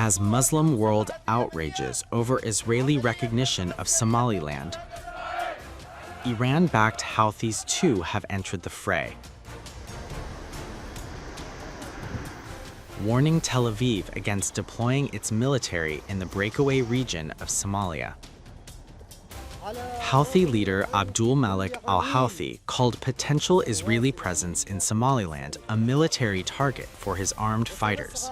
As Muslim world outrages over Israeli recognition of Somaliland, Iran-backed Houthis too have entered the fray, warning Tel Aviv against deploying its military in the breakaway region of Somalia. Houthi leader Abdulmalik al-Houthi called potential Israeli presence in Somaliland a military target for his armed fighters.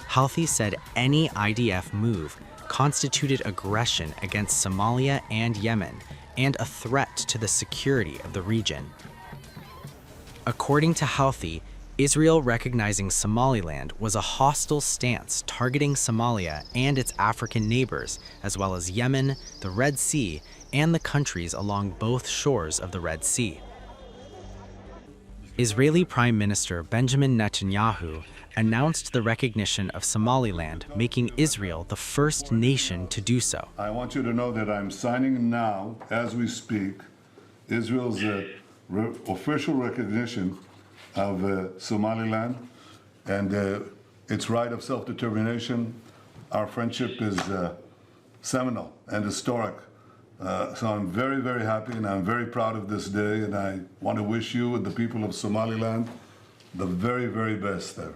Houthi said any IDF move constituted aggression against Somalia and Yemen and a threat to the security of the region. According to Houthi, Israel recognizing Somaliland was a hostile stance targeting Somalia and its African neighbors, as well as Yemen, the Red Sea, and the countries along both shores of the Red Sea. Israeli Prime Minister Benjamin Netanyahu announced the recognition of Somaliland, making Israel the first nation to do so. I want you to know that I'm signing now, as we speak, Israel's official recognition of Somaliland and its right of self-determination. Our friendship is seminal and historic. So I'm very, very happy and I'm very proud of this day, and I want to wish you and the people of Somaliland the very, very best there.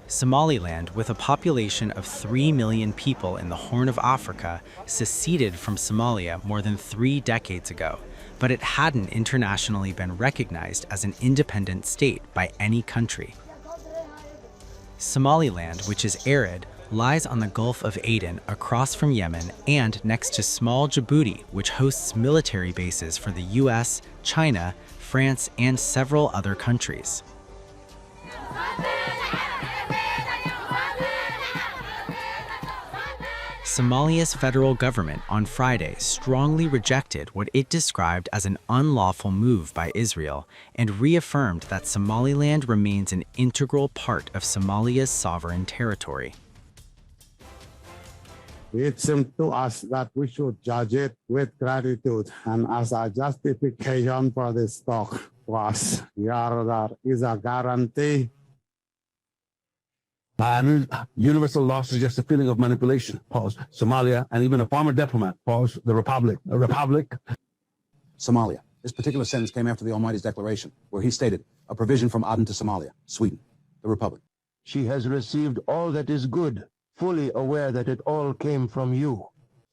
Somaliland, with a population of 3 million people in the Horn of Africa, seceded from Somalia more than 3 decades ago, but it hadn't internationally been recognized as an independent state by any country. Somaliland, which is arid, lies on the Gulf of Aden across from Yemen and next to small Djibouti, which hosts military bases for the US, China, France, and several other countries. Somalia's federal government on Friday strongly rejected what it described as an unlawful move by Israel and reaffirmed that Somaliland remains an integral part of Somalia's sovereign territory. It seems to us that we should judge it with gratitude, and as a justification for this talk was, there is a guarantee. Universal law suggests a feeling of manipulation. Pause. Somalia, and even a former diplomat. Pause. The Republic. A republic. Somalia. This particular sentence came after the Almighty's declaration, where he stated, a provision from Aden to Somalia, Sweden, the Republic. She has received all that is good, fully aware that it all came from you.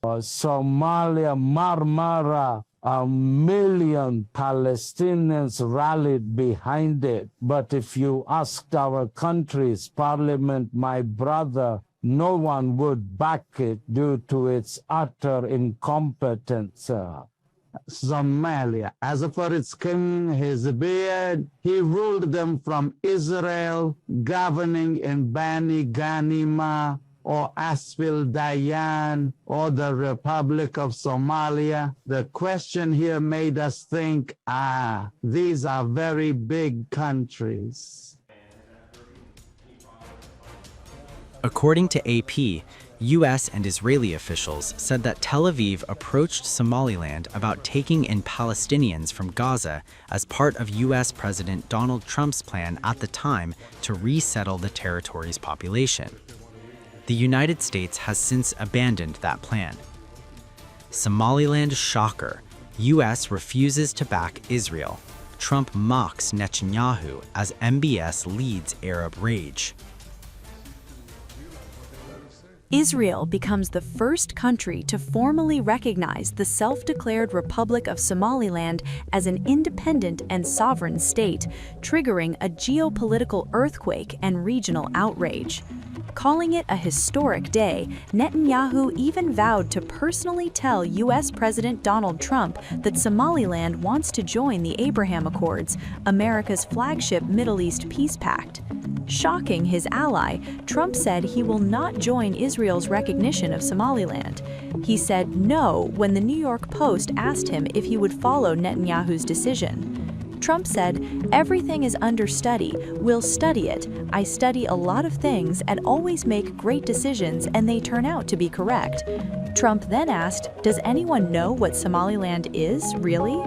Somalia, Marmara, 1 million Palestinians rallied behind it. But if you asked our country's parliament, my brother, no one would back it due to its utter incompetence. Somalia, as for its king, his beard, he ruled them from Israel, governing in Bani Ghanima, or Asfil Dayan, or the Republic of Somalia. The question here made us think, these are very big countries. According to AP, US and Israeli officials said that Tel Aviv approached Somaliland about taking in Palestinians from Gaza as part of US President Donald Trump's plan at the time to resettle the territory's population. The United States has since abandoned that plan. Somaliland shocker. US refuses to back Israel. Trump mocks Netanyahu as MBS leads Arab rage. Israel becomes the first country to formally recognize the self-declared Republic of Somaliland as an independent and sovereign state, triggering a geopolitical earthquake and regional outrage. Calling it a historic day, Netanyahu even vowed to personally tell U.S. President Donald Trump that Somaliland wants to join the Abraham Accords, America's flagship Middle East peace pact. Shocking his ally, Trump said he will not join Israel's recognition of Somaliland. He said no when the New York Post asked him if he would follow Netanyahu's decision. Trump said, "Everything is under study. We'll study it. I study a lot of things and always make great decisions, and they turn out to be correct." Trump then asked, "Does anyone know what Somaliland is, really?"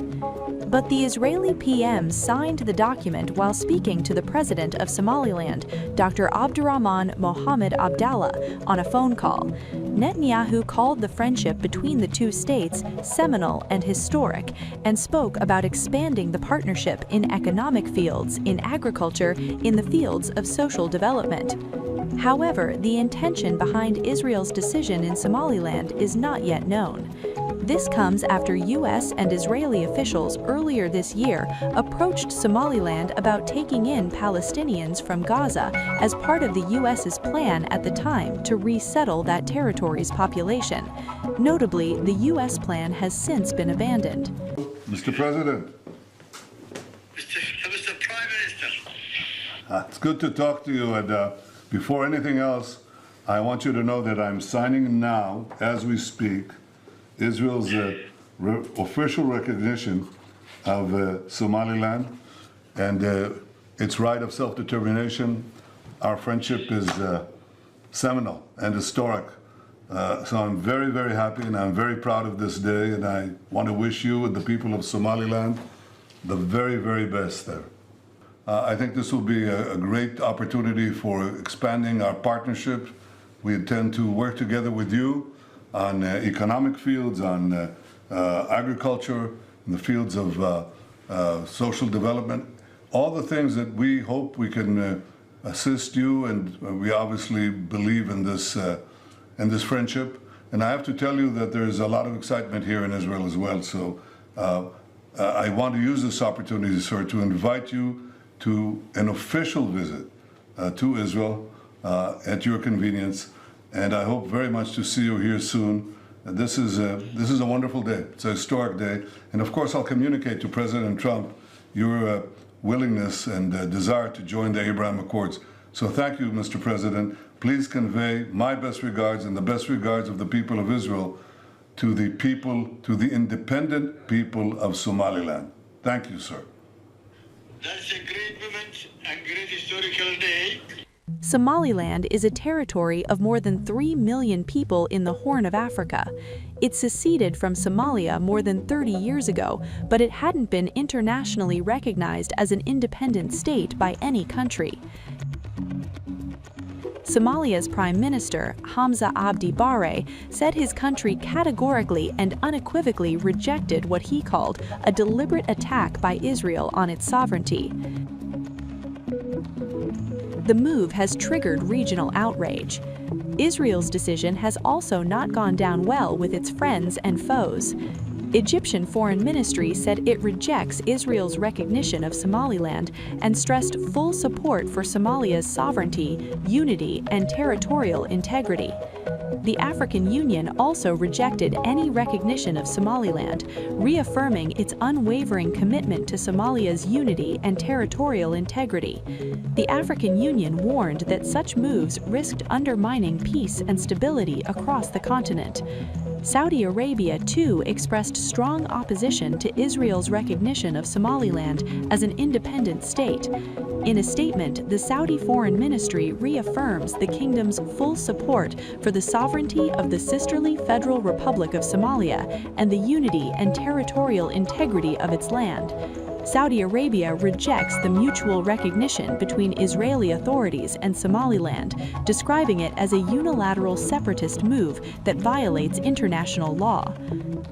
But the Israeli PM signed the document while speaking to the president of Somaliland, Dr. Abdurrahman Mohammed Abdallah, on a phone call. Netanyahu called the friendship between the two states seminal and historic, and spoke about expanding the partnership in economic fields, in agriculture, in the fields of social development. However, the intention behind Israel's decision in Somaliland is not yet known. This comes after U.S. and Israeli officials earlier this year approached Somaliland about taking in Palestinians from Gaza as part of the U.S.'s plan at the time to resettle that territory's population. Notably, the U.S. plan has since been abandoned. Mr. President. Mr. Prime Minister. It's good to talk to you, and before anything else, I want you to know that I'm signing now, as we speak, Israel's official recognition of Somaliland and its right of self-determination. Our friendship is seminal and historic. So I'm very, very happy, and I'm very proud of this day, and I want to wish you and the people of Somaliland the very, very best there. I think this will be a great opportunity for expanding our partnership. We intend to work together with you on economic fields, on agriculture, in the fields of social development, all the things that we hope we can assist you, and we obviously believe in this friendship. And I have to tell you that there's a lot of excitement here in Israel as well. So I want to use this opportunity, sir, to invite you to an official visit to Israel at your convenience. And I hope very much to see you here soon. This is a wonderful day. It's a historic day. And of course, I'll communicate to President Trump your willingness and desire to join the Abraham Accords. So thank you, Mr. President. Please convey my best regards and the best regards of the people of Israel to the people, to the independent people of Somaliland. Thank you, sir. That's a great moment and great historical day. Somaliland is a territory of more than 3 million people in the Horn of Africa. It seceded from Somalia more than 30 years ago, but it hadn't been internationally recognized as an independent state by any country. Somalia's Prime Minister, Hamza Abdi Barre, said his country categorically and unequivocally rejected what he called a deliberate attack by Israel on its sovereignty. The move has triggered regional outrage. Israel's decision has also not gone down well with its friends and foes. Egyptian Foreign Ministry said it rejects Israel's recognition of Somaliland and stressed full support for Somalia's sovereignty, unity, and territorial integrity. The African Union also rejected any recognition of Somaliland, reaffirming its unwavering commitment to Somalia's unity and territorial integrity. The African Union warned that such moves risked undermining peace and stability across the continent. Saudi Arabia, too, expressed strong opposition to Israel's recognition of Somaliland as an independent state. In a statement, the Saudi Foreign Ministry reaffirms the kingdom's full support for the sovereignty of the sisterly Federal Republic of Somalia and the unity and territorial integrity of its land. Saudi Arabia rejects the mutual recognition between Israeli authorities and Somaliland, describing it as a unilateral separatist move that violates international law.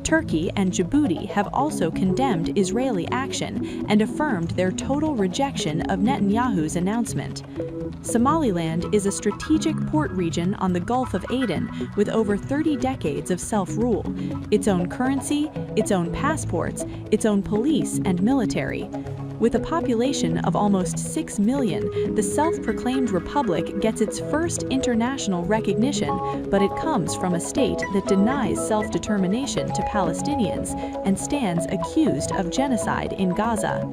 Turkey and Djibouti have also condemned Israeli action and affirmed their total rejection of Netanyahu's announcement. Somaliland is a strategic port region on the Gulf of Aden with over 30 decades of self-rule, its own currency, its own passports, its own police and military. With a population of almost 6 million, the self-proclaimed republic gets its first international recognition, but it comes from a state that denies self-determination to Palestinians and stands accused of genocide in Gaza.